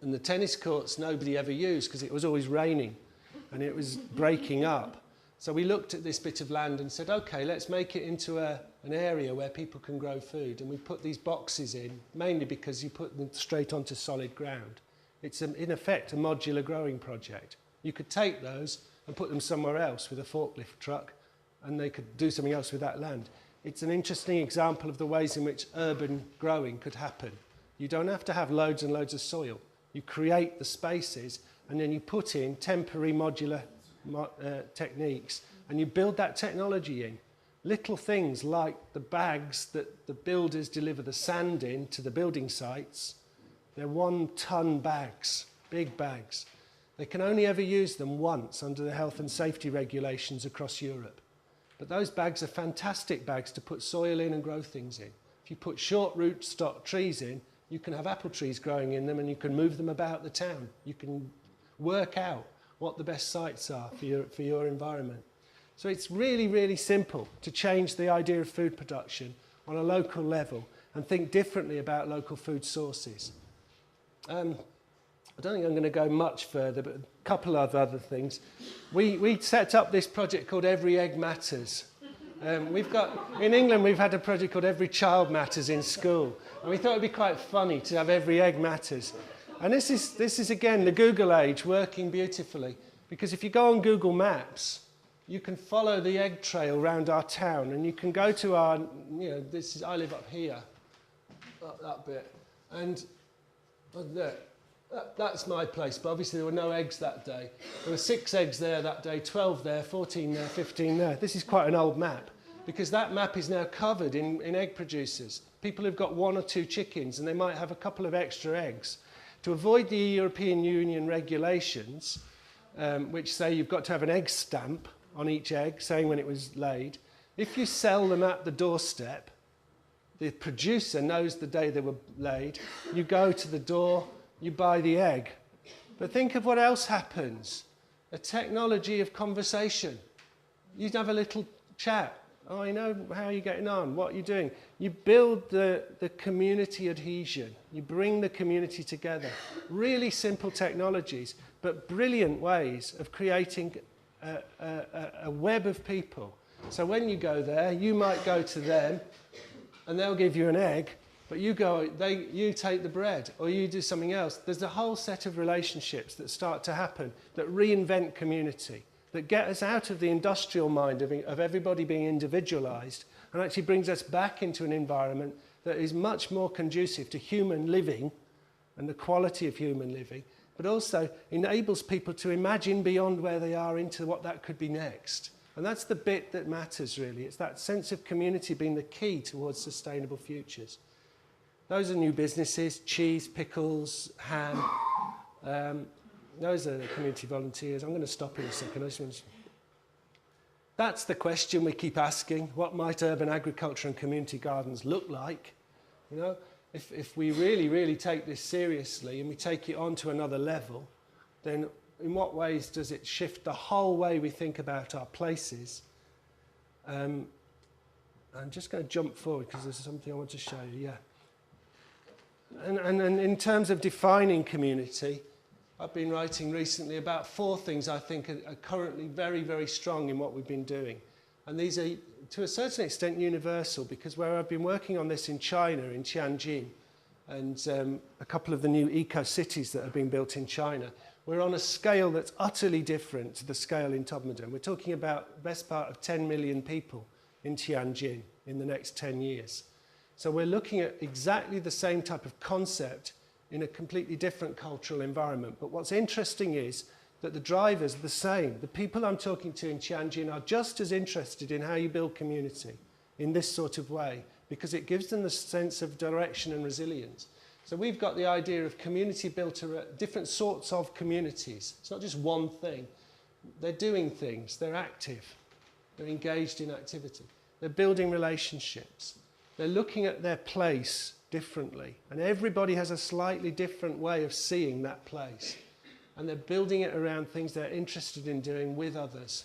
And the tennis courts nobody ever used because it was always raining and it was breaking up. So we looked at this bit of land and said, okay, let's make it into an area where people can grow food. And we put these boxes in, mainly because you put them straight onto solid ground. It's, in effect, a modular growing project. You could take those and put them somewhere else with a forklift truck, and they could do something else with that land. It's an interesting example of the ways in which urban growing could happen. You don't have to have loads and loads of soil. You create the spaces, and then you put in temporary modular techniques, and you build that technology in. Little things like the bags that the builders deliver the sand in to the building sites. They're 1-ton bags, big bags. They can only ever use them once under the health and safety regulations across Europe. But those bags are fantastic bags to put soil in and grow things in. If you put short root stock trees in, you can have apple trees growing in them, and you can move them about the town. You can work out what the best sites are for your environment. So it's really, really simple to change the idea of food production on a local level and think differently about local food sources. I don't think I'm going to go much further, but a couple of other things. We set up this project called Every Egg Matters. In England, we've had a project called Every Child Matters in school. And we thought it'd be quite funny to have Every Egg Matters. And this is again, the Google age working beautifully. Because if you go on Google Maps, you can follow the egg trail around our town, and you can go to our, I live up here, that bit. And that's my place, but obviously there were no eggs that day. There were 6 eggs there that day, 12 there, 14 there, 15 there. This is quite an old map, because that map is now covered in egg producers. People who've got 1 or 2 chickens, and they might have a couple of extra eggs. To avoid the European Union regulations, which say you've got to have an egg stamp on each egg, saying when it was laid, if you sell them at the doorstep, the producer knows the day they were laid, you go to the door, you buy the egg. But think of what else happens. A technology of conversation. You'd have a little chat. Oh, I know, how are you getting on? What are you doing? You build the community adhesion. You bring the community together. Really simple technologies, but brilliant ways of creating a web of people. So when you go there, you might go to them, and they'll give you an egg, but you take the bread, or you do something else. There's a whole set of relationships that start to happen that reinvent community, that get us out of the industrial mind of everybody being individualized, and actually brings us back into an environment that is much more conducive to human living and the quality of human living, but also enables people to imagine beyond where they are into what that could be next. And that's the bit that matters, really. It's that sense of community being the key towards sustainable futures. Those are new businesses: cheese, pickles, ham. Those are the community volunteers. I'm going to stop in a second. That's the question we keep asking. What might urban agriculture and community gardens look like? If we really, really take this seriously and we take it on to another level, then in what ways does it shift the whole way we think about our places? I'm just going to jump forward because there's something I want to show you, yeah. And in terms of defining community, I've been writing recently about 4 things I think are currently very, very strong in what we've been doing. And these are, to a certain extent, universal, because where I've been working on this in China, in Tianjin, and a couple of the new eco-cities that have been built in China, we're on a scale that's utterly different to the scale in Todmorden. We're talking about the best part of 10 million people in Tianjin in the next 10 years. So we're looking at exactly the same type of concept in a completely different cultural environment. But what's interesting is that the drivers are the same. The people I'm talking to in Tianjin are just as interested in how you build community in this sort of way, because it gives them the sense of direction and resilience. So we've got the idea of community built around different sorts of communities. It's not just one thing. They're doing things, they're active, they're engaged in activity, they're building relationships, they're looking at their place differently, and everybody has a slightly different way of seeing that place, and they're building it around things they're interested in doing with others.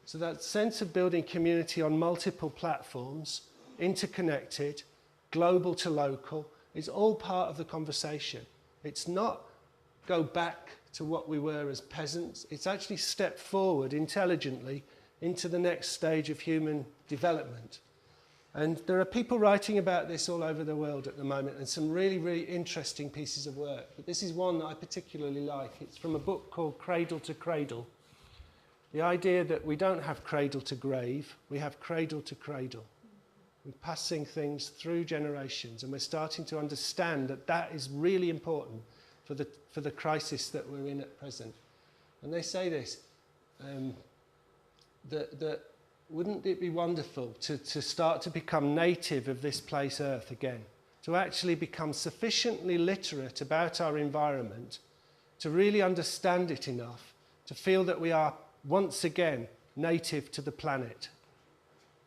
So that sense of building community on multiple platforms, interconnected, global to local, is all part of the conversation. It's not go back to what we were as peasants. It's actually stepped forward intelligently into the next stage of human development. And there are people writing about this all over the world at the moment, and some really, really interesting pieces of work. But this is one that I particularly like. It's from a book called Cradle to Cradle. The idea that we don't have cradle to grave, we have cradle to cradle. We're passing things through generations, and we're starting to understand that that is really important for the crisis that we're in at present. And they say this, that wouldn't it be wonderful to start to become native of this place Earth again, to actually become sufficiently literate about our environment, to really understand it enough, to feel that we are once again native to the planet.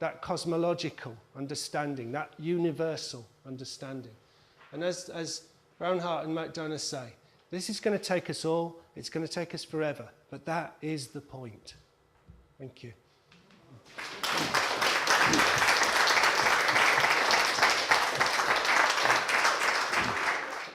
That cosmological understanding, that universal understanding. And as Brownhart and McDonough say, this is going to take us all, it's going to take us forever, but that is the point. Thank you.